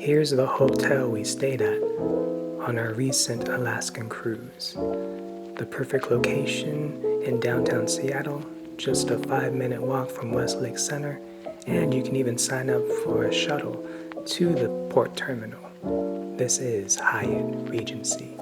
Here's the hotel we stayed at on our recent Alaskan cruise. The perfect location in downtown Seattle, just a 5-minute walk from Westlake Center, and you can even sign up for a shuttle to the port terminal. This is Hyatt Regency.